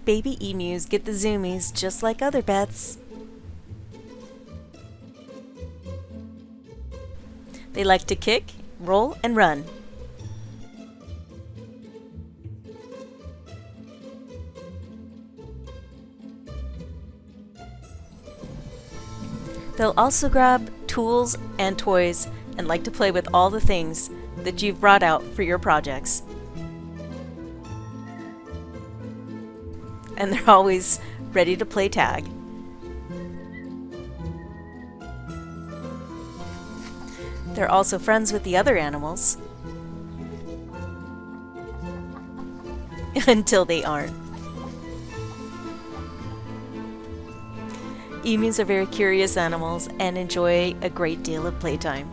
Baby emus get the zoomies just like other pets. They like to kick, roll, and run. They'll also grab tools and toys and like to play with all the things that you've brought out for your projects. And they're always ready to play tag. They're also friends with the other animals. Until they aren't. Emus are very curious animals and enjoy a great deal of playtime.